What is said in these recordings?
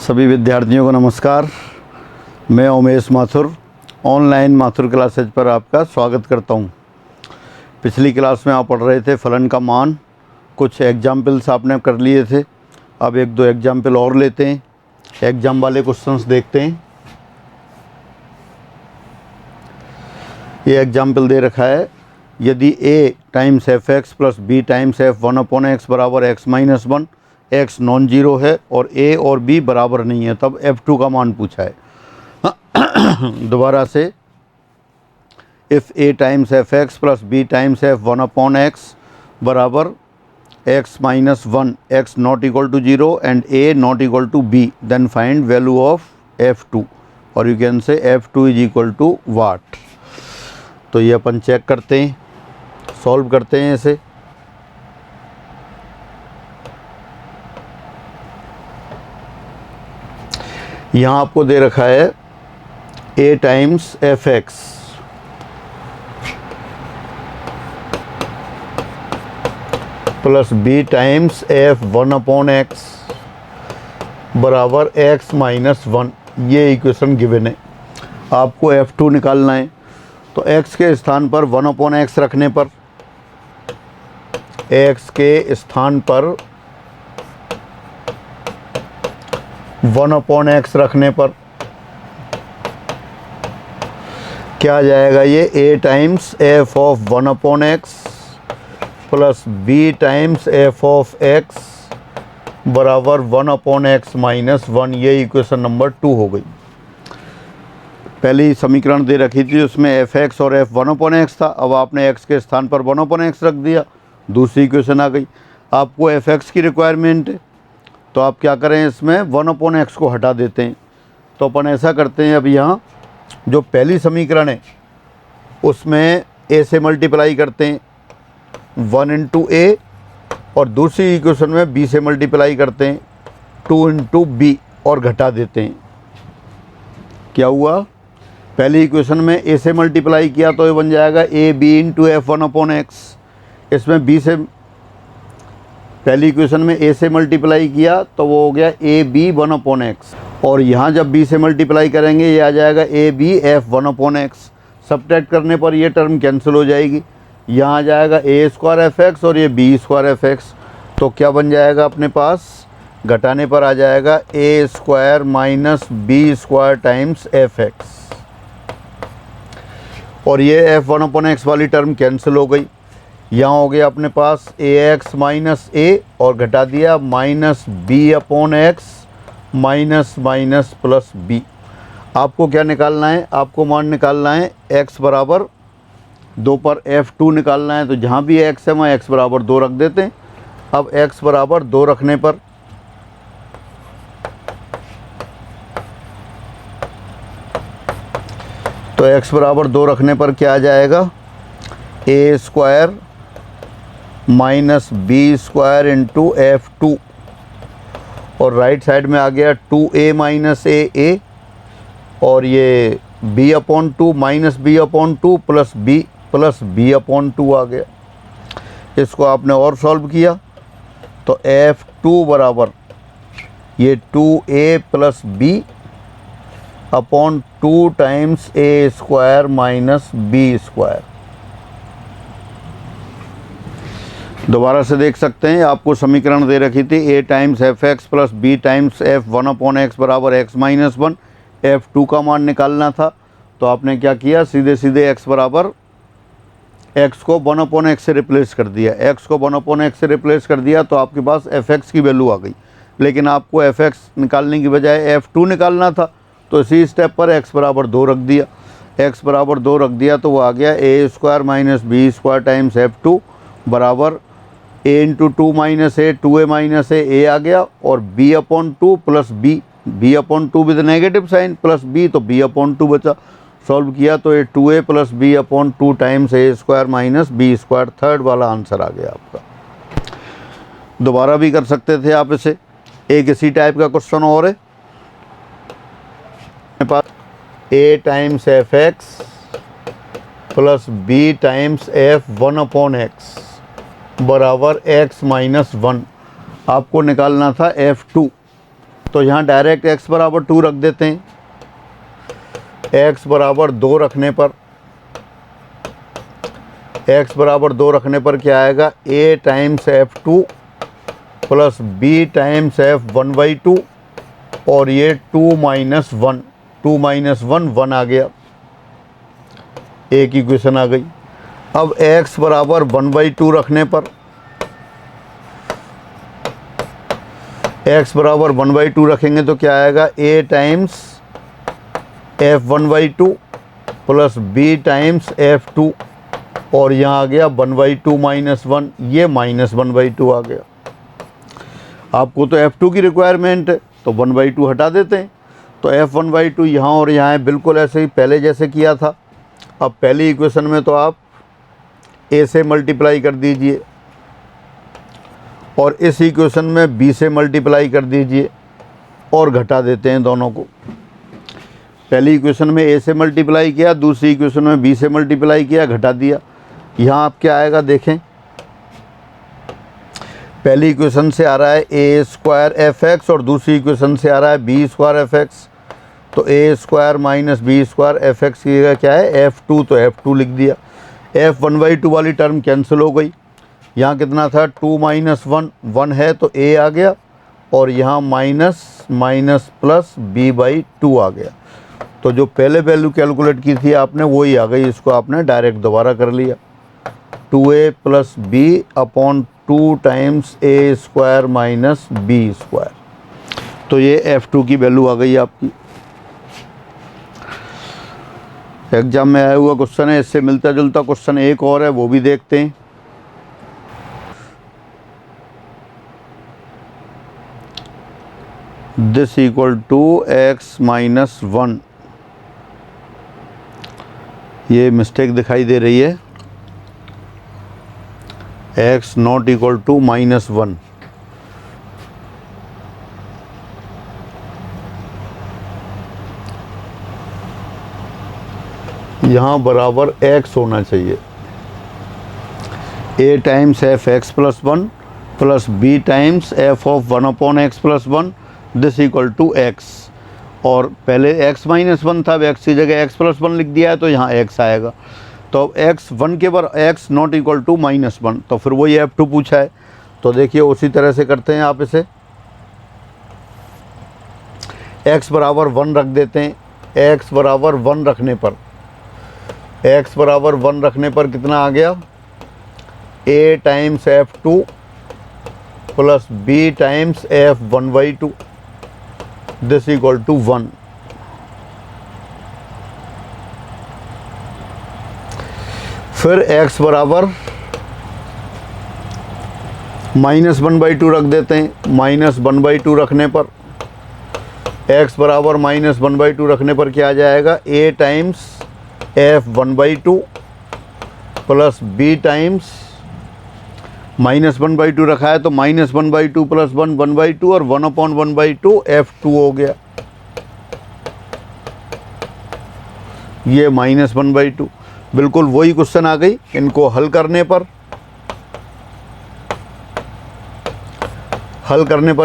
सभी विद्यार्थियों को नमस्कार। मैं उमेश माथुर ऑनलाइन माथुर क्लासेज पर आपका स्वागत करता हूं। पिछली क्लास में आप पढ़ रहे थे फलन का मान, कुछ एग्जाम्पल्स आपने कर लिए थे। अब एक दो एग्जाम्पल और लेते हैं, एग्जाम वाले क्वेश्चंस देखते हैं। ये एग्जाम्पल दे रखा है, यदि a times F x plus B times F one upon x बराबर x minus one, x non zero है और a और b बराबर नहीं है, तब f2 का मान पूछा है। दोबारा से, if a times F x plus B times F one upon x बराबर x minus one, x not equal to zero and a not equal to b, then find value of f2 और you can say f2 is equal to वाट। तो ये अपन check करते हैं, solve करते हैं इसे। यहाँ आपको दे रखा है a times F x plus B times F one upon x बराबर एक्स माइनस वन, ये इक्वेशन गिवन है। आपको f2 निकालना है, तो x के स्थान पर वन अपॉन एक्स रखने पर, x के स्थान पर वन अपॉन एक्स रखने पर क्या आ जाएगा, ये a times f of one upon x plus b times f of x बराबर one upon x minus one, ये इक्वेशन नंबर 2 हो गई। पहली समीकरण दे रखी थी उसमें एफ एक्स और एफ वन अपॉन एक्स था, अब आपने एक्स के स्थान पर वन अपॉन एक्स रख दिया, दूसरी इक्वेशन आ गई। आपको एफ एक्स की रिक्वायरमेंट है, तो आप क्या करें, इसमें वन अपॉन एक्स को हटा देते हैं। तो अपन ऐसा करते हैं, अब यहाँ जो पहली समीकरण है उसमें ए से मल्टीप्लाई करते हैं 1 इंटू ए, और दूसरी इक्वेशन में बी से मल्टीप्लाई करते हैं 2 इंटू बी और घटा देते हैं। क्या हुआ, पहली इक्वेशन में ए से मल्टीप्लाई किया तो ये बन जाएगा A B into F one upon X. इसमें बी से, पहली इक्वेशन में ए से मल्टीप्लाई किया तो वो हो गया A B one upon X, और यहाँ जब बी से मल्टीप्लाई करेंगे ये आ जाएगा A B F one upon X. Subtract करने पर ये टर्म कैंसिल हो जाएगी, यहाँ आ जाएगा ए स्क्वायर एफ एक्स और ये बी स्क्वायर एफ एक्स। तो क्या बन जाएगा अपने पास, घटाने पर आ जाएगा a square minus b square times F x, और ये एफ वन अपॉन एक्स वाली टर्म कैंसिल हो गई। यहाँ हो गया अपने पास ए एक्स माइनस ए और घटा दिया minus B upon x minus minus plus B. आपको क्या निकालना है, आपको मान निकालना है x बराबर 2 पर f2 निकालना है। तो जहाँ भी x है वहाँ x बराबर 2 रख देते हैं। अब x बराबर 2 रखने पर तो x बराबर 2 रखने पर क्या आ जाएगा, a square minus b square into f2, और राइट साइड में आ गया 2a माइनस ए, और ये b upon 2 minus B upon 2 plus B upon 2 आ गया। इसको आपने और सॉल्व किया तो f2 बराबर ये 2a plus B upon 2 times a square minus b square. दोबारा से देख सकते हैं, आपको समीकरण दे रखी थी a times F x plus B times F one upon x बराबर एक्स माइनस वन, f2 का मान निकालना था। तो आपने क्या किया, सीधे सीधे x बराबर x को वन अपॉन एक्स से रिप्लेस कर दिया, x को वन अपॉन एक्स से रिप्लेस कर दिया तो आपके पास fx की वैल्यू आ गई। लेकिन आपको fx निकालने की बजाय f2 निकालना था, तो इसी स्टेप पर x बराबर 2 रख दिया। x बराबर 2 रख दिया तो वो आ गया a square minus b square times f2 बराबर a into 2 minus a, 2a minus a आ गया, और b upon 2 plus B upon 2 with negative sign plus b, तो b अपॉन 2 बचा। सॉल्व किया तो ये 2a plus B upon 2 times a square minus b square, third वाला answer आ गया आपका। दोबारा भी कर सकते थे आप इसे, एक इसी टाइप का क्वेश्चन और है मेरे पास, a times F x plus B times F one upon x बराबर x माइनस वन। आपको निकालना था f2। तो यहाँ डायरेक्ट x बराबर 2 रख देते हैं। x बराबर 2 रखने पर क्या आएगा, a times f2 plus b times f1/2 और ये 2 माइनस 1 1 आ गया, एक इक्वेशन आ गई। अब x बराबर 1/2 रखने पर रखेंगे तो क्या आएगा, a times f1/2 plus b times f2 और यहाँ आ गया 1/2 माइनस 1, ये माइनस 1/2 आ गया। आपको तो f2 की रिक्वायरमेंट है तो 1/2 हटा देते हैं, तो f1/2 यहाँ और यहाँ है, बिल्कुल ऐसे ही पहले जैसे किया था। अब पहली इक्वेशन में तो आप a से मल्टीप्लाई कर दीजिए और इस इक्वेशन में b से मल्टीप्लाई कर दीजिए और घटा देते हैं दोनों को। पहली इक्वेशन में a से मल्टीप्लाई किया, दूसरी इक्वेशन में b से मल्टीप्लाई किया, घटा दिया। यहाँ आप क्या आएगा देखें, पहली इक्वेशन से आ रहा है a स्क्वायर fx और दूसरी इक्वेशन से आ रहा है b स्क्वायर fx, तो a square minus b square fx की जगह क्या है f2, तो f2 लिख दिया। f1/2 वाली टर्म कैंसिल हो गई। यहाँ कितना था 2 माइनस 1 है तो a आ गया और यहाँ माइनस माइनस प्लस b/2 आ गया। तो जो पहले वैल्यू कैलकुलेट की थी आपने वही आ गई, इसको आपने डायरेक्ट दोबारा कर लिया। 2a plus b upon 2 times a square minus b square, तो ये f2 की वैल्यू आ गई आपकी। एग्जाम में आया हुआ क्वेश्चन है, इससे मिलता जुलता क्वेश्चन एक और है, वो भी देखते हैं। This equal to x minus 1, ये मिस्टेक दिखाई दे रही है, x नॉट इक्वल टू -1। यहाँ बराबर x होना चाहिए, a times f(x + 1) plus b times f(1/x + 1) this equal to x। और पहले x -1 था, x की जगह x + 1 लिख दिया है तो यहाँ x आएगा। तो अब x 1 के बार x नॉट इक्वल टू -1, तो फिर वही f2 पूछा है। तो देखिए उसी तरह से करते हैं आप इसे, x बराबर 1 रख देते हैं। x बराबर 1 रखने पर कितना आ गया, a times f2 plus b times f1/2 this equal to 1। फिर x बराबर -1/2 रख देते हैं। -1/2 रखने पर x बराबर -1/2 रखने पर क्या आ जाएगा, a times f1/2 plus b times -1/2 रखा है तो -1/2 प्लस 1/2 और 1/1/2 f2 हो गया, ये -1/2। बिल्कुल वही क्वेश्चन आ गई। इनको हल करने पर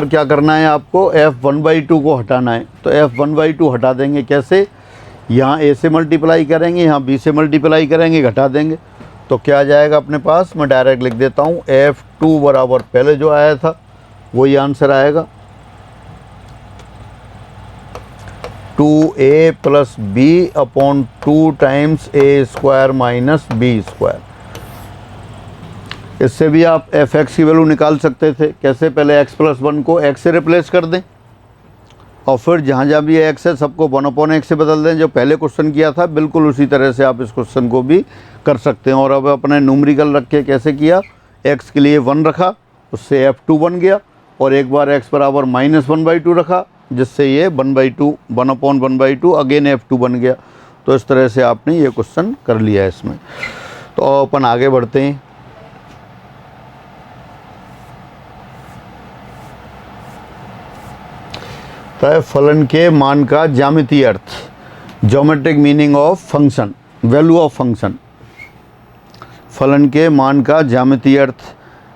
क्या करना है आपको, f1/2 को हटाना है। तो f1/2 हटा देंगे कैसे, यहाँ a से मल्टीप्लाई करेंगे, यहाँ b से मल्टीप्लाई करेंगे, घटा देंगे। तो क्या आ जाएगा अपने पास, मैं डायरेक्ट लिख देता हूँ, f2 बराबर पहले जो आया था वही आंसर आएगा, 2a plus b upon 2 times a square minus b square. इससे भी आप fx की वैल्यू निकाल सकते थे। कैसे, पहले x + 1 को x से रिप्लेस कर दें और फिर जहाँ जहाँ भी x है सबको 1/x से बदल दें। जो पहले क्वेश्चन किया था बिल्कुल उसी तरह से आप इस क्वेश्चन को भी कर सकते हैं। और अब अपने न्यूमेरिकल रख के कैसे किया, x के लिए 1 रखा, उससे f2 बन गया, और एक बार x बराबर -1/2 रखा, जिससे ये 1/1/2 अगेन f2 बन गया। तो इस तरह से आपने ये क्वेश्चन कर लिया है इसमें। तो अपन आगे बढ़ते हैं। तो फलन के मान का ज्यामितीय अर्थ, geometric meaning of function, value of function. फलन के मान का ज्यामितीय अर्थ,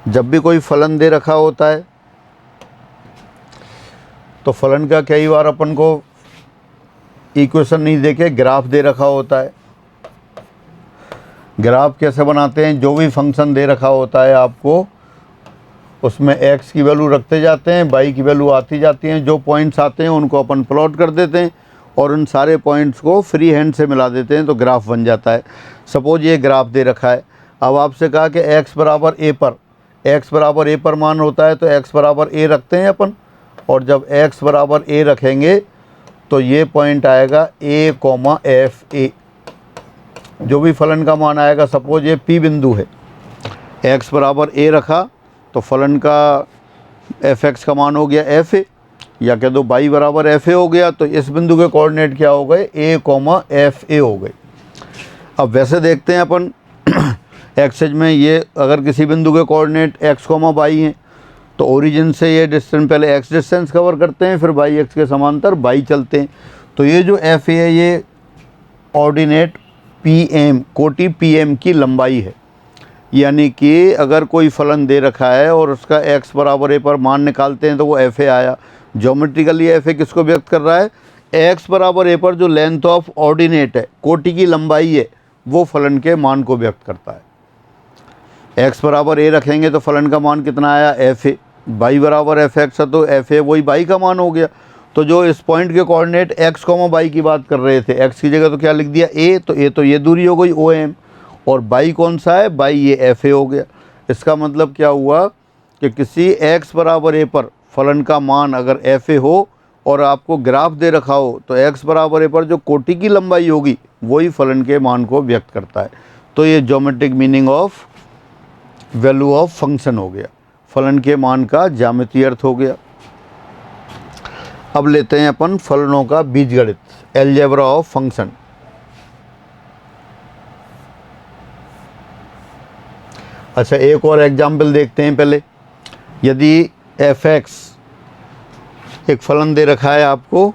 जब भी कोई फलन दे रखा होता है तो फलन का कई बार अपन को इक्वेशन नहीं देके ग्राफ दे रखा होता है। ग्राफ कैसे बनाते हैं, जो भी फंक्शन दे रखा होता है आपको उसमें x की वैल्यू रखते जाते हैं, y की वैल्यू आती जाती हैं, जो पॉइंट्स आते हैं उनको अपन प्लॉट कर देते हैं और उन सारे पॉइंट्स को फ्री हैंड से मिला देते हैं तो ग्राफ बन जाता है। सपोज ये ग्राफ दे रखा है, अब आपसे कहा कि x बराबर a पर मान होता है तो x बराबर a रखते हैं अपन, और जब x बराबर a रखेंगे तो ये पॉइंट आएगा a, f a। जो भी फलन का मान आएगा, सपोज ये P बिंदु है, x बराबर a रखा तो फलन का fx का मान हो गया fa, या कह दो y बराबर fa हो गया, तो इस बिंदु के कोऑर्डिनेट क्या हो गए, a, fa हो गए। अब वैसे देखते हैं अपन एक्सेज में, ये अगर किसी बिंदु के कोऑर्डिनेट x, y हैं तो ओरिजिन से ये डिस्टेंस पहले x डिस्टेंस कवर करते हैं, फिर y x के समांतर y चलते हैं। तो ये जो fa है ये ऑर्डिनेट pm, कोटि pm की लंबाई है। यानी कि अगर कोई फलन दे रखा है और उसका x बराबर a पर मान निकालते हैं तो वो fa आया। ज्योमेट्रिकली fa किसको व्यक्त कर रहा है, x बराबर a पर जो लेंथ ऑफ ऑर्डिनेट है, कोटि की लंबाई है, वो फलन के मान को व्यक्त करता है। x बराबर a रखेंगे तो फलन का मान कितना आया, fa। y बराबर fx है तो fa वही y का मान हो गया। तो जो इस पॉइंट के कोऑर्डिनेट x, y की बात कर रहे थे, x की जगह तो क्या लिख दिया a, तो a तो ये दूरी हो गई OM, और y कौन सा है, y ये fa हो गया। इसका मतलब क्या हुआ कि किसी x बराबर a पर फलन का मान अगर fa हो और आपको ग्राफ दे रखा हो तो x बराबर a पर जो कोटि की लंबाई होगी वही फलन के मान को व्यक्त करता है। तो ये geometric meaning of value of function हो गया, फलन के मान का ज्यामितीय अर्थ हो गया। अब लेते हैं अपन फलनों का बीजगणित, अलजेब्रा ऑफ फंक्शन। अच्छा, एक और एग्जाम्पल देखते हैं पहले। यदि fx एक फलन दे रखा है आपको,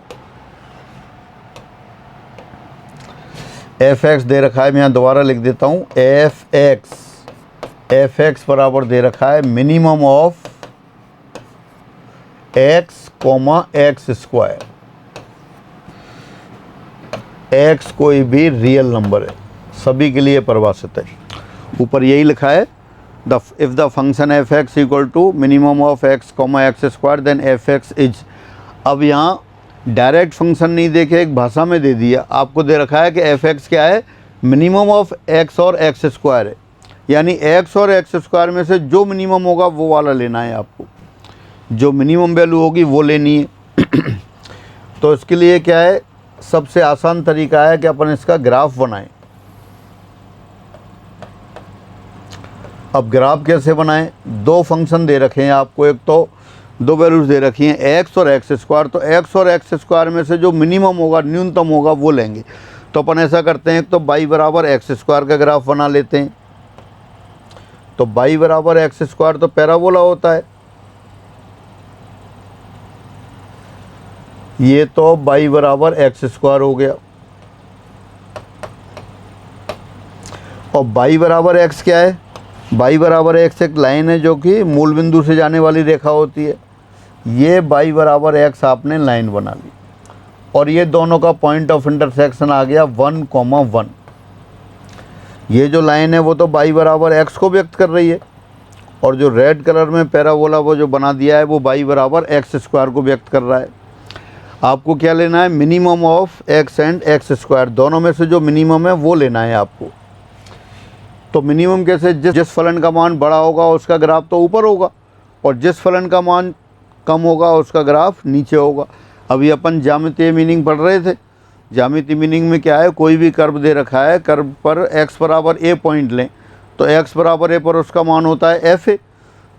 fx दे रखा है, मैं यहाँ दोबारा लिख देता हूँ, fx बराबर दे रखा है minimum of x, x square. x कोई भी रियल नंबर है, सभी के लिए परिभाषित है। ऊपर यही लिखा है, if the function fx equal to minimum of x, x square then fx is. अब यहाँ डायरेक्ट फंक्शन नहीं देखे, एक भाषा में दे दिया, आपको दे रखा है कि fx क्या है, मिनिमम ऑफ x और x स्क्वायर है। यानी x और x स्क्वायर में से जो मिनिमम होगा वो वाला लेना है आपको, जो मिनिमम वैल्यू होगी वो लेनी है। तो इसके लिए क्या है, सबसे आसान तरीका है कि अपन इसका ग्राफ बनाएं। अब ग्राफ कैसे बनाएं, दो फंक्शन दे रखे हैं आपको, एक तो दो वैल्यूज दे रखी हैं x और x स्क्वायर, तो x और x स्क्वायर में से जो मिनिमम होगा, न्यूनतम होगा वो लेंगे। तो अपन ऐसा करते हैं, तो y बराबर x स्क्वायर का ग्राफ बना लेते हैं। तो y बराबर x स्क्वायर तो पैराबोला होता है, ये तो y बराबर x स्क्वायर हो गया। और y बराबर x क्या है, y बराबर x एक लाइन है जो कि मूल बिंदु से जाने वाली रेखा होती है। ये y बराबर x आपने लाइन बना ली और ये दोनों का पॉइंट ऑफ इंटरसेक्शन आ गया 1, 1। ये जो लाइन है वो तो y बराबर x को व्यक्त कर रही है, और जो रेड कलर में पैराबोला वो जो बना दिया है वो y बराबर x स्क्वायर को व्यक्त कर रहा है। आपको क्या लेना है, minimum of x and x square, दोनों में से जो मिनिमम है वो लेना है आपको। तो मिनिमम कैसे, जिस फलन का मान बड़ा होगा उसका ग्राफ तो ऊपर होगा, और जिस फलन का मान कम होगा उसका ग्राफ नीचे होगा। अभी अपन ज्यामितीय मीनिंग पढ़ रहे थे, ज्यामितीय मीनिंग में क्या है, कोई भी कर्व दे रखा है, कर्व पर x बराबर a पॉइंट लें, तो x बराबर a पर उसका मान होता है fa।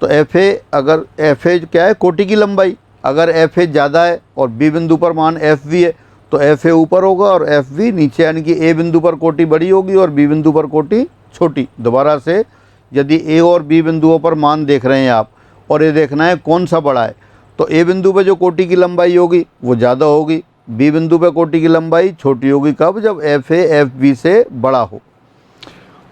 तो fa, अगर fa क्या है, कोटि की लंबाई, अगर fa ज़्यादा है और b बिंदु पर मान fv है तो fa ऊपर होगा और fv नीचे, यानी कि a बिंदु पर कोटि बड़ी होगी और b बिंदु पर कोटि छोटी। दोबारा से, यदि a और b बिंदुओं पर मान देख रहे हैं आप और ये देखना है कौन सा बड़ा है, तो a बिंदु पे जो कोटि की लंबाई होगी वो ज़्यादा होगी, b बिंदु पे कोटि की लंबाई छोटी होगी। कब, जब fa fb से बड़ा हो।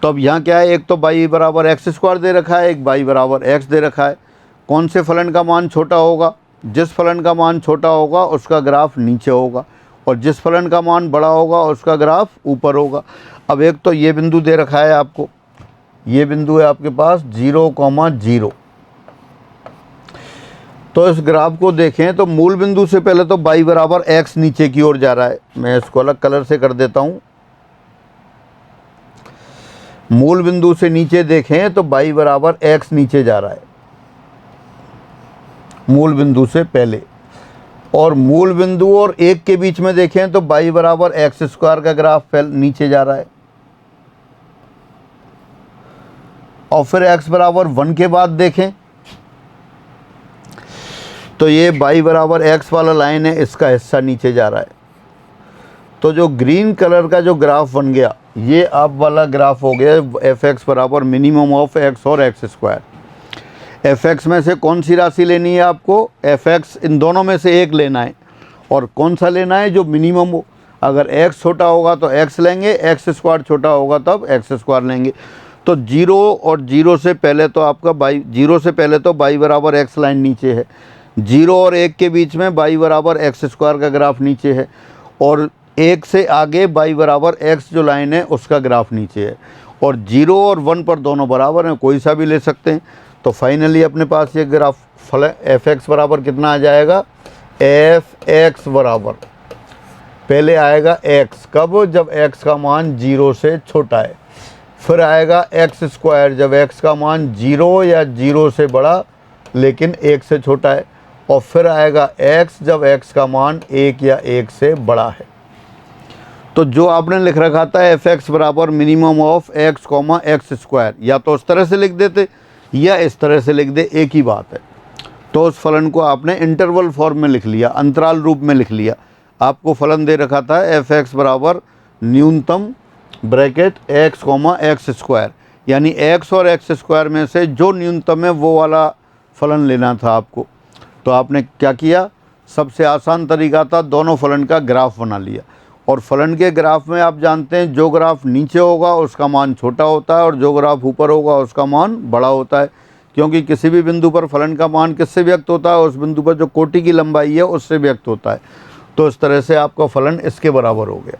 तो अब यहाँ क्या है, एक तो y बराबर x स्क्वायर दे रखा है, एक y बराबर x दे रखा है। कौन से फलन का मान छोटा होगा, जिस फलन का मान छोटा होगा उसका ग्राफ नीचे होगा और जिस फलन का मान बड़ा होगा उसका ग्राफ ऊपर होगा। अब एक तो ये बिंदु दे रखा है आपको, ये बिंदु है आपके पास 0,0। तो इस ग्राफ को देखें तो मूल बिंदु से पहले तो y बराबर x नीचे की ओर जा रहा है। मैं इसको अलग कलर से कर देता हूँ। मूल बिंदु से नीचे देखें तो y बराबर x नीचे जा रहा है मूल बिंदु से पहले, और मूल बिंदु और 1 के बीच में देखें तो y बराबर x² का ग्राफ नीचे जा रहा है। और फिर x बराबर 1 के बाद देखें तो ये y बराबर x वाला लाइन है, इसका हिस्सा नीचे जा रहा है। तो जो ग्रीन कलर का जो ग्राफ बन गया ये आप वाला ग्राफ हो गया f(x) बराबर मिनिमम ऑफ x और x²। f(x) में से कौन सी राशि लेनी है आपको? f(x) इन दोनों में से एक लेना है, और कौन सा लेना है? जो मिनिमम हो। अगर x छोटा होगा तो x लेंगे, x² छोटा होगा तब x² लेंगे। तो 0 और 0 से पहले तो आपका y 0 से पहले तो y बराबर x लाइन नीचे है, 0 और 1 के बीच में y बराबर x² का ग्राफ नीचे है, और 1 से आगे y बराबर x जो लाइन है उसका ग्राफ नीचे है। और 0 और 1 पर दोनों बराबर हैं, कोई सा भी ले सकते हैं। तो फाइनली अपने पास ये ग्राफ f(x) बराबर कितना आ जाएगा? f(x) बराबर पहले आएगा x, कब? जब x का मान 0 से छोटा है। फिर आएगा x² जब x का मान 0 या 0 से बड़ा लेकिन 1 से छोटा है। और फिर आएगा x जब x का मान 1 या 1 से बड़ा है। तो जो आपने लिख रखा था f(x) बराबर मिनिमम ऑफ x, x², या तो उस तरह से लिख देते या इस तरह से लिख दे, एक ही बात है। तो उस फलन को आपने इंटरवल फॉर्म में लिख लिया, अंतराल रूप में लिख लिया। आपको फलन दे रखा था f(x) बराबर न्यूनतम ब्रैकेट x, x², यानी x और x² में से जो न्यूनतम है वो वाला फलन लेना था आपको। तो आपने क्या किया? सबसे आसान तरीका था, दोनों फलन का ग्राफ बना लिया। और फलन के ग्राफ में आप जानते हैं जो ग्राफ नीचे होगा उसका मान छोटा होता है और जो ग्राफ ऊपर होगा उसका मान बड़ा होता है, क्योंकि किसी भी बिंदु पर फलन का मान किससे व्यक्त होता है? उस बिंदु पर जो कोटि की लंबाई है उससे व्यक्त होता है। तो इस तरह से आपका फलन इसके बराबर हो गया।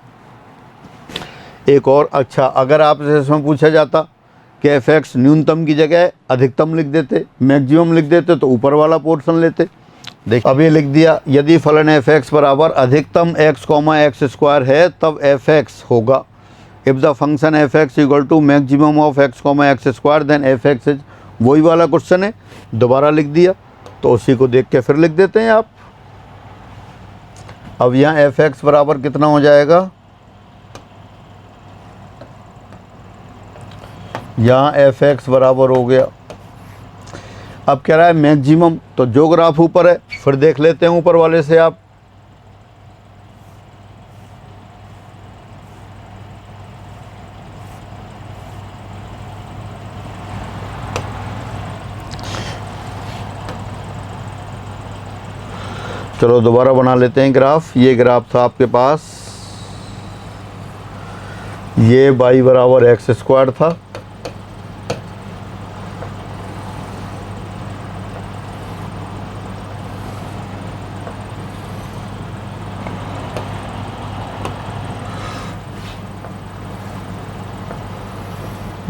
एक और अच्छा, अगर आपसे इसमें पूछा जाता कि f(x) न्यूनतम की जगह अधिकतम लिख देते, मैक्सिमम लिख देते, तो ऊपर वाला पोर्शन लेते। देख अब ये लिख दिया, यदि फलन f(x) बराबर अधिकतम x, x² है तब f(x) होगा। If the function f(x) equal to maximum of x, x² then f(x) is, वही वाला क्वेश्चन है, दोबारा लिख दिया। तो उसी को देख के फिर लिख देते हैं आप। अब यहाँ f(x) बराबर कितना हो जाएगा? यहाँ f(x) बराबर हो गया, अब कह रहा है मैक्सिमम, तो जो ग्राफ ऊपर है फिर देख लेते हैं ऊपर वाले से आप। चलो दोबारा बना लेते हैं ग्राफ। ये ग्राफ था आपके पास, ये y बराबर x² था,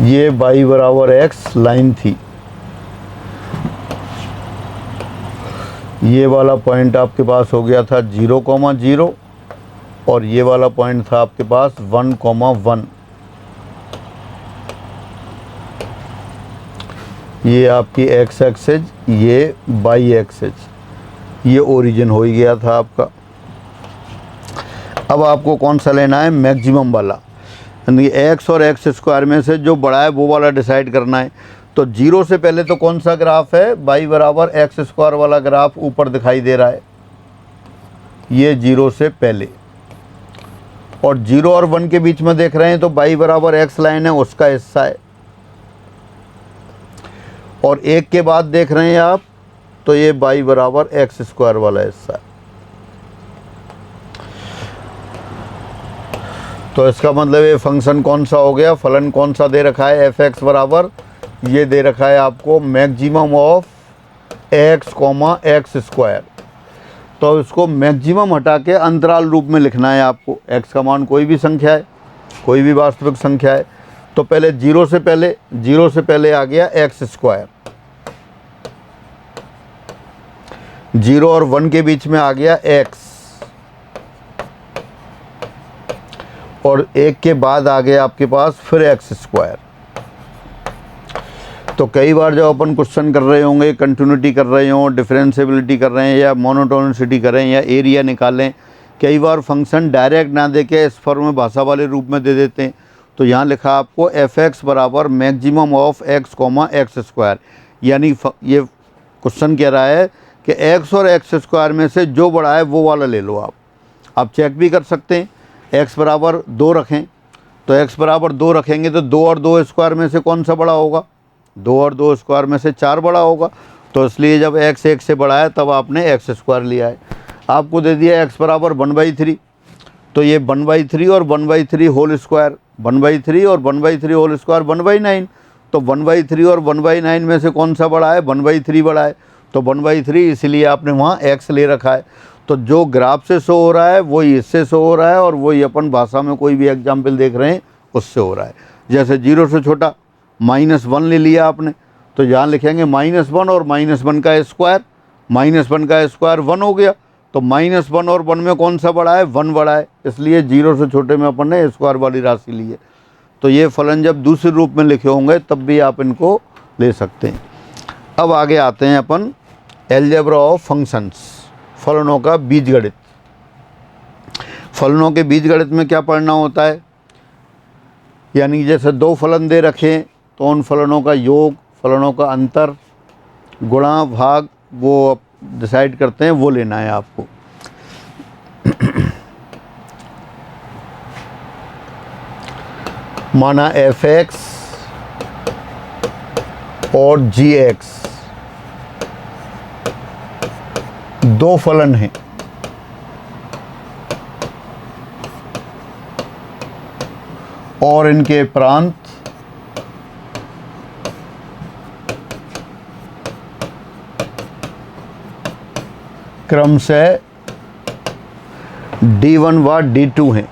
ये y बराबर x लाइन थी। ये वाला पॉइंट आपके पास हो गया था 0,0 और ये वाला पॉइंट था आपके पास 1,1। ये आपकी x एक्सिस, ये y एक्सिस, ये ओरिजिन हो ही गया था आपका। अब आपको कौन सा लेना है? मैक्सिमम वाला, यानी x और x² में से जो बड़ा है वो वाला डिसाइड करना है। तो 0 से पहले तो कौन सा ग्राफ है? y बराबर x² वाला ग्राफ ऊपर दिखाई दे रहा है, ये 0 से पहले। और 0 और 1 के बीच में देख रहे हैं तो y बराबर x लाइन है, उसका हिस्सा है। और 1 के बाद देख रहे हैं आप तो ये y बराबर x² वाला हिस्सा है। तो इसका मतलब ये फंक्शन कौन सा हो गया? फलन कौन सा दे रखा है? f(x) बराबर ये दे रखा है आपको मैक्सिमम ऑफ x, x²। तो इसको मैक्सिमम हटा के अंतराल रूप में लिखना है आपको। x का मान कोई भी संख्या है, कोई भी वास्तविक संख्या है। तो पहले जीरो से पहले आ गया एक्स स्क्वायर, 0 और 1 के बीच में आ गया x, और 1 के बाद आ गया आपके पास फिर एक्स स्क्वायर। तो कई बार जब अपन क्वेश्चन कर रहे होंगे, कंटिन्यूटी कर रहे हों, डिफरेंशिएबिलिटी कर रहे हैं या मोनोटोनिसिटी कर रहे हैं या एरिया निकालें, कई बार फंक्शन डायरेक्ट ना देके इस फॉर्म में भाषा वाले रूप में दे देते हैं। तो यहाँ लिखा आपको एफ एक्स बराबर maximum of x comma x square, यानी ये क्वेश्चन कह रहा है कि एक्स और एक्स स्क्वायर में से जो बड़ा है वो वाला ले लो। आप चेक भी कर सकते हैं, एक्स बराबर 2 रखें, तो एक्स बराबर 2 रखेंगे तो 2 और 2 स्क्वायर में से कौन सा बड़ा होगा? 2 और 2 स्क्वायर में से 4 बड़ा होगा। तो इसलिए जब x 1 से बड़ा है तब आपने एक्स स्क्वायर लिया है। आपको दे दिया x बराबर 1/3, तो ये 1/3 और 1/3 होल स्क्वायर, 1/3 और 1/3 होल स्क्वायर 1/9। तो 1/3 और 1/9 में से कौन सा बड़ा है? 1/3 बड़ा है। तो 1/3 इसलिए आपने वहाँ x ले रखा है। तो जो ग्राफ से शो हो रहा है वही इससे शो हो रहा है, और वही अपन भाषा में कोई भी एग्जाम्पल देख रहे हैं उससे हो रहा है। जैसे 0 से छोटा -1 ले लिया आपने, तो यहाँ लिखेंगे -1 और -1 का स्क्वायर, -1 का स्क्वायर 1 हो गया। तो -1 और 1 में कौन सा बड़ा है? 1 बड़ा है, इसलिए 0 से छोटे में अपन ने स्क्वायर वाली राशि ली है। तो ये फलन जब दूसरे रूप में लिखे होंगे तब भी आप इनको ले सकते हैं। अब आगे आते हैं अपन एलजेब्रा ऑफ फंक्शंस, फलनों का बीजगणित। फलनों के बीजगणित में क्या पढ़ना होता है? यानी जैसे 2 फलन दे रखें तो उन फलनों का योग, फलनों का अंतर, गुणा, भाग, वो डिसाइड करते हैं, वो लेना है आपको। माना एफ एक्स और जी एक्स 2 फलन हैं, और इनके प्रांत क्रम से D1 व D2 हैं।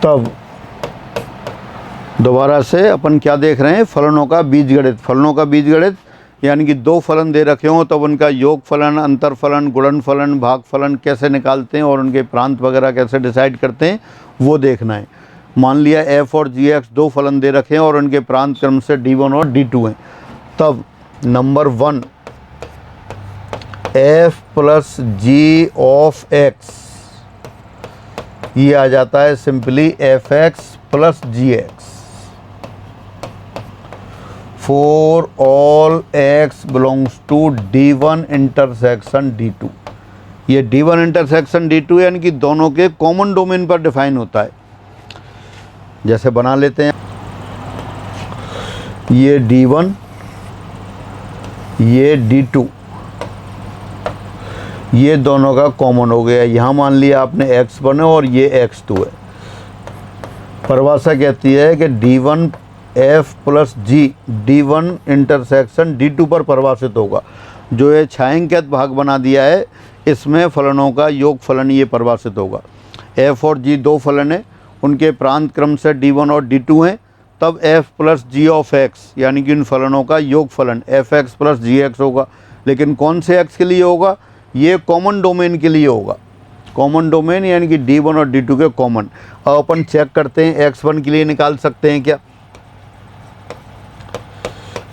तब दोबारा से अपन क्या देख रहे हैं? फलनों का बीजगणित। फलनों का बीजगणित यानी कि 2 फलन दे रखे हों तब उनका योग फलन, अंतर फलन, गुणन फलन, भाग फलन कैसे निकालते हैं और उनके प्रांत वगैरह कैसे डिसाइड करते हैं वो देखना है। मान लिया f और जी एक्स 2 फलन दे रखे हैं और उनके प्रांत क्रम से D1 और D2 हैं। तब number 1 f plus G of x, ये आ जाता है simply F x plus G X for all x belongs to D1 intersection D2। ये D1 इंटरसेक्शन D2 यानी कि दोनों के कॉमन डोमेन पर डिफाइन होता है। जैसे बना लेते हैं, ये D1, ये D2, ये दोनों का कॉमन हो गया। यहाँ मान लिया आपने x1 है और ये x2 है। परिभाषा कहती है कि D1 f प्लस जी D1 इंटरसेक्शन D2 पर परिभाषित होगा। जो ये छायांकित भाग बना दिया है इसमें फलनों का योग फलन ये परिभाषित होगा। f और g 2 फलन है, उनके प्रांत क्रम से D1 और D2 हैं। तब f plus G of x यानी कि इन फलनों का योग फलन F x plus G X होगा। लेकिन कौन से x के लिए होगा? ये कॉमन डोमेन के लिए होगा। कॉमन डोमेन यानी कि D1 और D2 के कॉमन। अब अपन चेक करते हैं x1 के लिए निकाल सकते हैं क्या?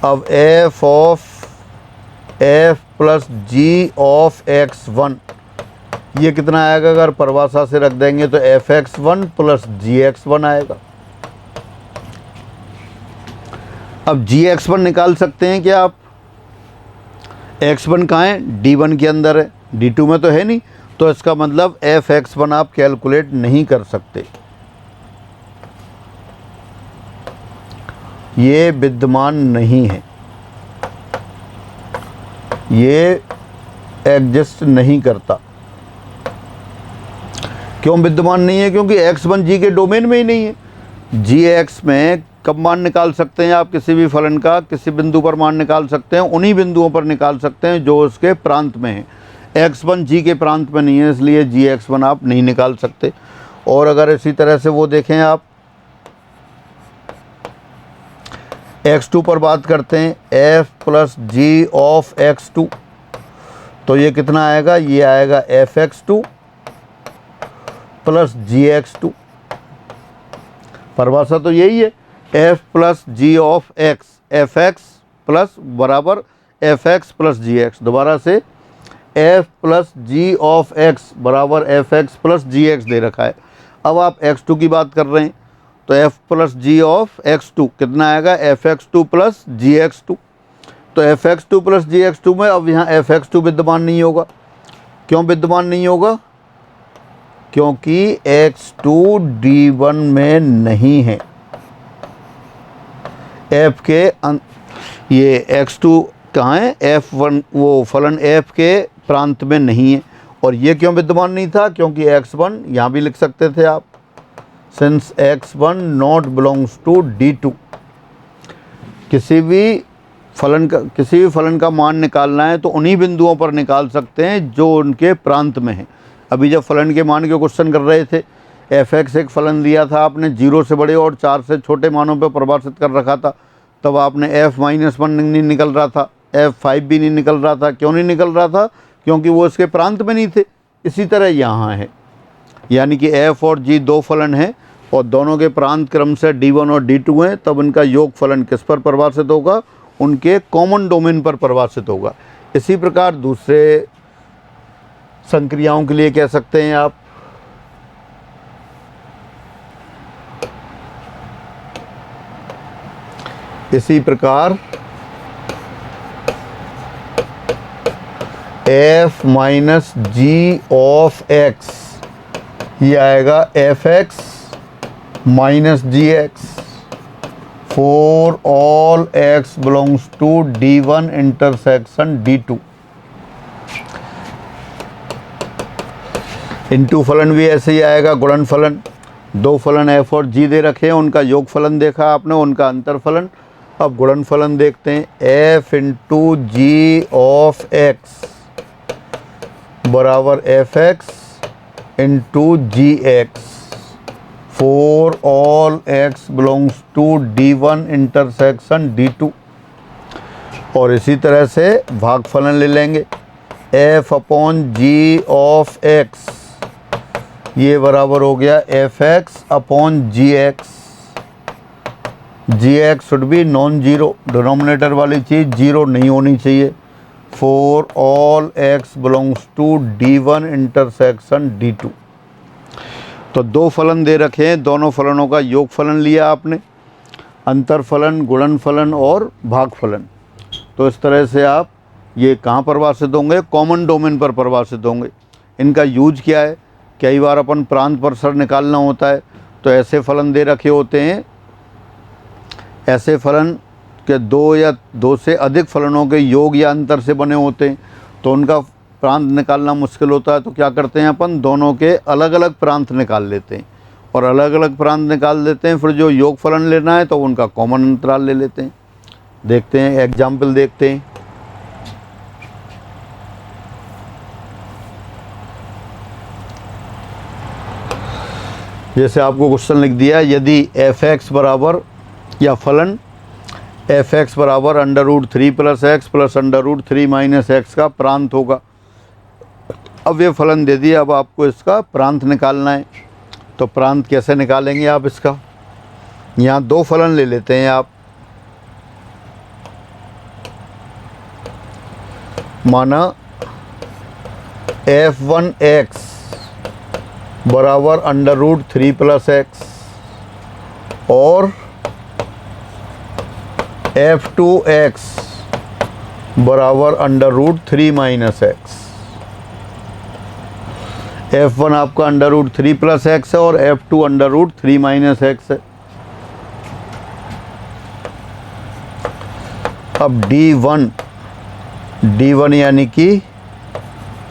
अब f of f plus G of x1 ये कितना आएगा? अगर परिभाषा से रख देंगे तो fx1 प्लस gx1 आएगा। अब gx1 निकाल सकते हैं क्या आप? x1 कहाँ है? D1 के अंदर है, D2 में तो है नहीं। तो इसका मतलब fx1 आप कैलकुलेट नहीं कर सकते, ये विद्यमान नहीं है, ये एग्जिस्ट नहीं करता। क्यों विद्यमान नहीं है? क्योंकि x1 g के डोमेन में ही नहीं है। gx में कब मान निकाल सकते हैं आप किसी भी फलन का? किसी बिंदु पर मान निकाल सकते हैं, उन्हीं बिंदुओं पर निकाल सकते हैं जो उसके प्रांत में है। x1 g के प्रांत में नहीं है, इसलिए gx1 आप नहीं निकाल सकते। और अगर इसी तरह से वो देखें आप x2 पर बात करते हैं, f plus G of x2, तो ये कितना आएगा? ये आएगा fx2 प्लस gx2। परिभाषा तो यही है, f plus G of x, fx plus बराबर fx प्लस gx। दोबारा से f plus G of x बराबर fx प्लस gx दे रखा है। अब आप x2 की बात कर रहे हैं, तो f plus G of x2 कितना आएगा? fx2 plus gx2। तो fx2 प्लस gx2 में अब यहाँ fx2 विद्यमान नहीं होगा। क्यों विद्यमान नहीं होगा? क्योंकि x2 d1 में नहीं है। f के ये x2 कहाँ है? f1 वो फलन f के प्रांत में नहीं है। और ये क्यों विद्यमान नहीं था? क्योंकि x1 यहाँ भी लिख सकते थे आप, since x1 not belongs to d2। किसी भी फलन का मान निकालना है तो उन्हीं बिंदुओं पर निकाल सकते हैं जो उनके प्रांत में है। अभी जब फलन के मान के क्वेश्चन कर रहे थे, fx एक फलन दिया था आपने, 0 से बड़े और 4 से छोटे मानों पर परिभाषित कर रखा था, तब आपने f-1 नहीं निकल रहा था, f5 भी नहीं निकल रहा था। क्यों नहीं निकल रहा था? क्योंकि वो इसके प्रांत में नहीं थे। इसी तरह यहाँ है, यानी कि f और g दो फलन हैं और दोनों के प्रांत क्रम से d1 और d2 हैं, तब उनका योग फलन किस पर परिभाषित होगा? उनके कॉमन डोमेन पर परिभाषित होगा। इसी प्रकार दूसरे संक्रियाओं के लिए कह सकते हैं आप, इसी प्रकार f minus G of x, ये आएगा fx minus G X for all x belongs to d1 intersection d2। Into फलन भी ऐसे ही आएगा, गुणन फलन। दो फलन f और g दे रखे हैं, उनका योग फलन देखा आपने, उनका अंतर फलन। अब गुणन फलन देखते हैं, f into G of x बराबर fx into G X for all x belongs to d1 intersection d2। और इसी तरह से भाग फलन ले लेंगे, f upon G of x, ये बराबर हो गया fx upon G X. G X should be non zero, denominator वाली चीज़ जीरो नहीं होनी चाहिए। For all x belongs to d1 intersection d2। तो दो फलन दे रखे हैं, दोनों फलनों का योग फलन लिया आपने, अंतर फलन, गुणन फलन और भाग फलन। तो इस तरह से आप ये कहाँ परिभाषित होंगे? कॉमन डोमेन पर परिभाषित होंगे। इनका यूज क्या है? कई बार अपन प्रांत परसर निकालना होता है, तो ऐसे फलन दे रखे होते हैं, ऐसे फलन के दो या दो से अधिक फलनों के योग या अंतर से बने होते हैं, तो उनका प्रांत निकालना मुश्किल होता है। तो क्या करते हैं अपन? दोनों के अलग अलग प्रांत निकाल लेते हैं और अलग अलग प्रांत निकाल देते हैं। फिर जो योग फलन लेना है तो उनका कॉमन अंतराल ले लेते हैं। देखते हैं, एग्जाम्पल देखते हैं। जैसे आपको क्वेश्चन लिख दिया, यदि f(x) बराबर या फलन f(x) बराबर √3 plus x plus √3 minus x का प्रांत होगा। अब ये फलन दे दिया, अब आपको इसका प्रांत निकालना है। तो प्रांत कैसे निकालेंगे आप इसका? यहाँ दो फलन ले लेते हैं आप, माना f(1x) बराबर √3 प्लस x और f(2x) बराबर √3 माइनस x। f(1) आपका √3 प्लस x है और f(2) √3 माइनस x है। अब d1 यानी कि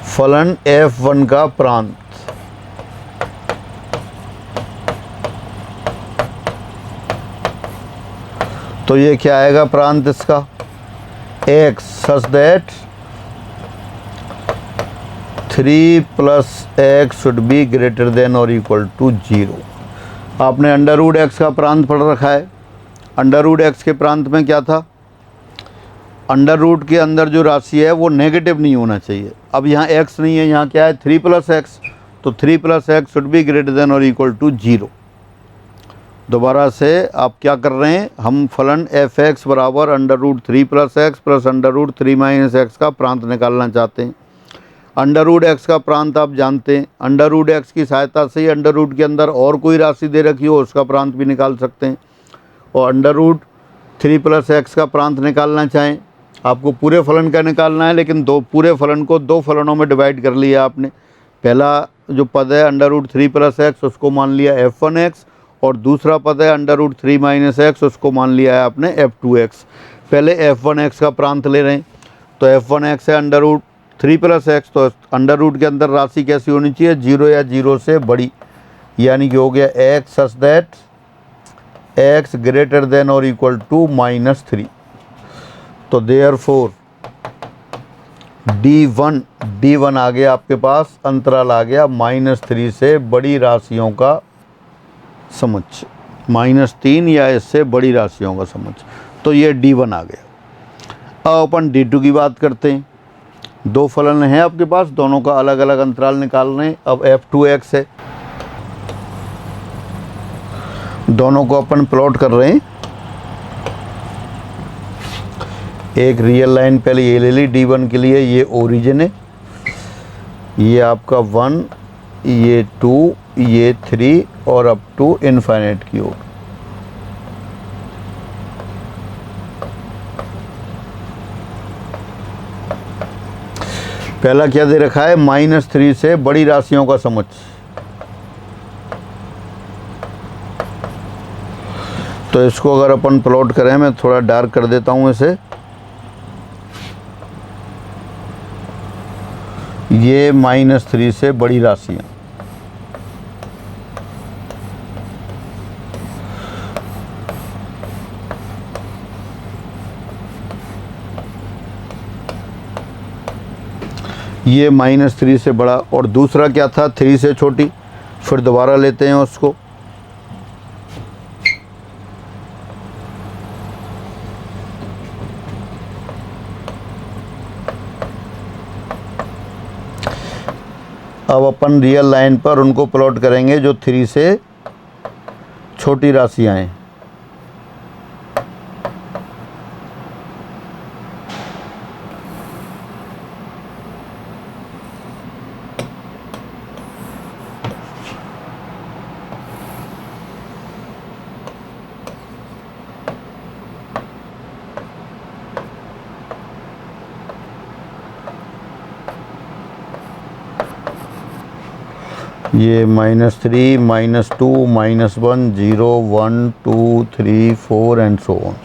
फलन f(1) का प्रांत, तो ये क्या आएगा प्रांत इसका, x such that 3 + x should be greater than और इक्वल टू 0। आपने अंडर रूट एक्स का प्रांत पढ़ रखा है। अंडर रूट एक्स के प्रांत में क्या था, अंडर रूट के अंदर जो राशि है वो नेगेटिव नहीं होना चाहिए। अब यहाँ x नहीं है, यहाँ क्या है 3 + x, तो 3 + x should be greater than और इक्वल टू 0। दोबारा से आप क्या कर रहे हैं, हम फलन f(x) बराबर under root 3 + x plus under root 3 - x का प्रांत निकालना चाहते हैं। अंडर रूट x का प्रांत आप जानते हैं, अंडर रूट x की सहायता से ही अंडर रूट के अंदर और कोई राशि दे रखी हो उसका प्रांत भी निकाल सकते हैं। और अंडर रूट 3 + x का प्रांत निकालना चाहें, आपको पूरे फलन का निकालना है, लेकिन पूरे फलन को 2 फलनों में डिवाइड कर लिया आपने। पहला जो पद है अंडर रूट 3 + x उसको मान लिया f1x, और दूसरा पद है अंडर रूट 3 - x उसको मान लिया है आपने f2x। पहले f1x का प्रांत ले रहे हैं, तो f1x है अंडर रूट 3 + x, तो अंडर रूट के अंदर राशि कैसी होनी चाहिए, 0 या 0 से बड़ी, यानी कि हो गया x such that x greater than और इक्वल टू -3। तो देयरफॉर D1 आ गया आपके पास, अंतराल आ गया -3 से बड़ी राशियों का समुच्चय, -3 या इससे बड़ी राशियों का समुच्चय। तो ये D1 आ गया। अब अपन D2 की बात करते हैं। 2 फलन हैं आपके पास, दोनों का अलग अलग अंतराल निकाल रहे हैं। अब f2x है, दोनों को अपन प्लॉट कर रहे हैं। एक रियल लाइन पहले ये ले ली D1 के लिए, ये ओरिजिन है, ये आपका 1, ये 2, ये 3 और अप टू इनफाइनाइट की ओर। पहला क्या दे रखा है, -3 से बड़ी राशियों का समुच्चय। तो इसको अगर अपन प्लॉट करें, मैं थोड़ा डार्क कर देता हूं इसे, ये -3 से बड़ी राशियां, ये -3 से बड़ा, और दूसरा क्या था 3 से छोटी। फिर दोबारा लेते हैं उसको, अब अपन रियल लाइन पर उनको प्लॉट करेंगे जो 3 से छोटी राशियां हैं। ये -3, -2, -1, 0, 1, 2, 3, 4 एंड सो ऑन।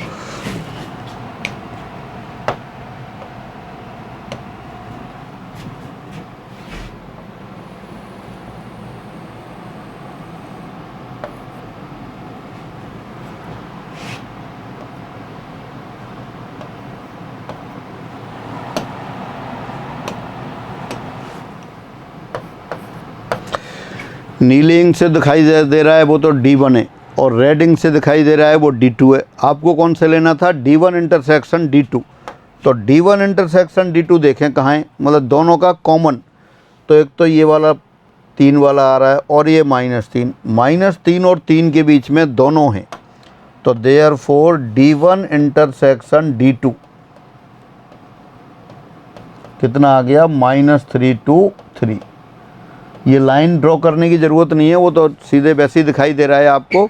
नीले इंक से दिखाई दे रहा है वो तो D1 है, और रेड इंक से दिखाई दे रहा है वो D2 है। आपको कौन से लेना था, D1 इंटरसेक्शन D2। तो D1 इंटरसेक्शन D2 देखें कहाँ है, मतलब दोनों का कॉमन। तो एक तो ये वाला 3 वाला आ रहा है, और ये -3 और 3 के बीच में दोनों हैं। तो देयरफॉर D1 इंटरसेक्शन D2 कितना आ गया, -3 to 3। ये लाइन ड्रॉ करने की ज़रूरत नहीं है, वो तो सीधे वैसे ही दिखाई दे रहा है आपको।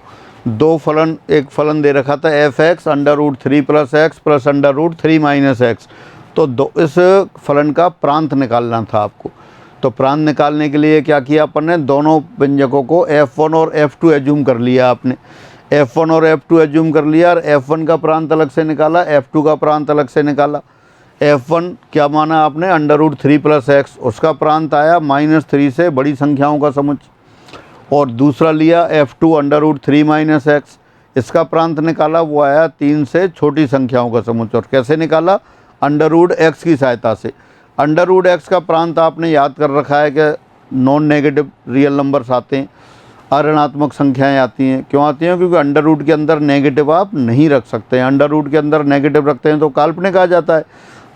2 फलन, एक फलन दे रखा था f(x) under root 3 + x plus under root 3 - x। तो इस फलन का प्रांत निकालना था आपको। तो प्रांत निकालने के लिए क्या किया अपन ने, दोनों व्यंजकों को f1 और f2 एज्यूम कर लिया आपने। f1 और f2 एज्यूम कर लिया, और f1 का प्रांत अलग से निकाला, f2 का प्रांत अलग से निकाला। f1 क्या माना आपने, अंडर रूट 3 + x, उसका प्रांत आया -3 से बड़ी संख्याओं का समुच्चय। और दूसरा लिया f2 अंडर रूट 3 - x, इसका प्रांत निकाला, वो आया 3 से छोटी संख्याओं का समुच्चय। और कैसे निकाला? अंडर रूट एक्स की सहायता से। अंडर रूट एक्स का प्रांत आपने याद कर रखा है कि नॉन नेगेटिव रियल नंबर्स आते हैं, अऋणात्मक संख्याएं आती हैं। क्यों आती हैं? क्योंकि अंडर रूट के अंदर नेगेटिव आप नहीं रख सकते हैं। अंडर रूट के अंदर नेगेटिव रखते हैं तो काल्पनिक आ जाता है।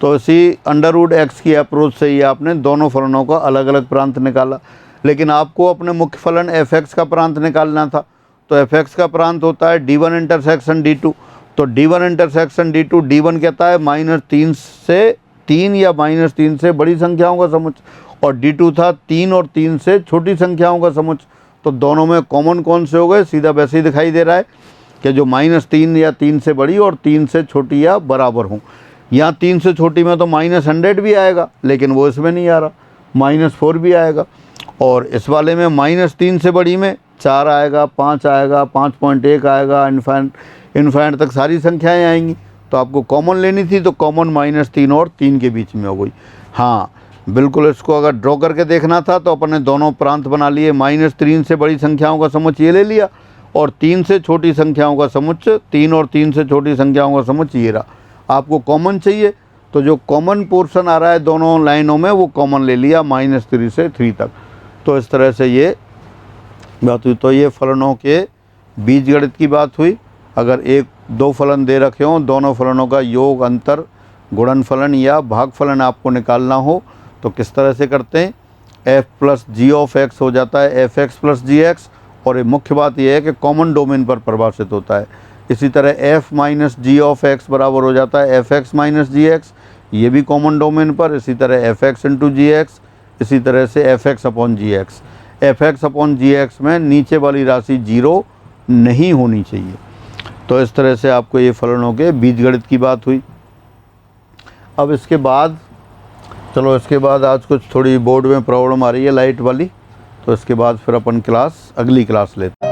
तो इसी अंडर रूट एक्स की अप्रोच से ही आपने दोनों फलनों का अलग अलग प्रांत निकाला। लेकिन आपको अपने मुख्य फलन एफ एक्स का प्रांत निकालना था। तो एफ एक्स का प्रांत होता है D1 इंटरसेक्शन D2। तो D1 इंटरसेक्शन D2, D1 कहता है -3 से 3 या -3 से बड़ी संख्याओं का समुच्चय, और D2 था 3 और 3 से छोटी संख्याओं का समुच्चय। तो दोनों में कॉमन कौन से हो गए? सीधा वैसे ही दिखाई दे रहा है कि जो -3 या 3 से बड़ी और 3 से छोटी या बराबर हों। यहाँ 3 से छोटी में तो -100 भी आएगा, लेकिन वो इसमें नहीं आ रहा, -4 भी आएगा। और इस वाले में -3 से बड़ी में 4 आएगा, 5 आएगा, 5.1 आएगा, इन्फाइनाइट तक सारी संख्याएं आएंगी। तो आपको कॉमन लेनी थी, तो कॉमन -3 और 3 के बीच में हो गई। हाँ बिल्कुल, इसको अगर ड्रॉ करके देखना था तो अपन ने दोनों प्रांत बना लिए। -3 से बड़ी संख्याओं का समुच्चय ये ले लिया, और 3 से छोटी संख्याओं का समुच्चय, 3 और 3 से छोटी संख्याओं का समुच्चय ये रहा। आपको कॉमन चाहिए, तो जो कॉमन पोर्शन आ रहा है दोनों लाइनों में वो कॉमन ले लिया, -3 से 3 तक। तो इस तरह से ये बात हुई। तो ये फलनों के बीजगणित की बात हुई। अगर 1-2 फलन दे रखे हों, दोनों फलनों का योग, अंतर, गुणनफलन या भागफलन आपको निकालना हो तो किस तरह से करते हैं? f plus G of X हो जाता है F x plus G X. और ये मुख्य बात यह है कि कॉमन डोमेन पर परिभाषित होता है। इसी तरह f minus G of x बराबर हो जाता है F X minus G X, ये भी कॉमन डोमेन पर। इसी तरह F X into G X, इसी तरह से F X upon G X. F X upon G X में नीचे वाली राशि 0 नहीं होनी चाहिए। तो इस तरह से आपको ये फलनों के बीजगणित की बात हुई। अब इसके बाद चलो, इसके बाद आज कुछ थोड़ी बोर्ड में प्रॉब्लम आ रही है लाइट वाली, तो इसके बाद फिर अपन अगली क्लास लेते हैं।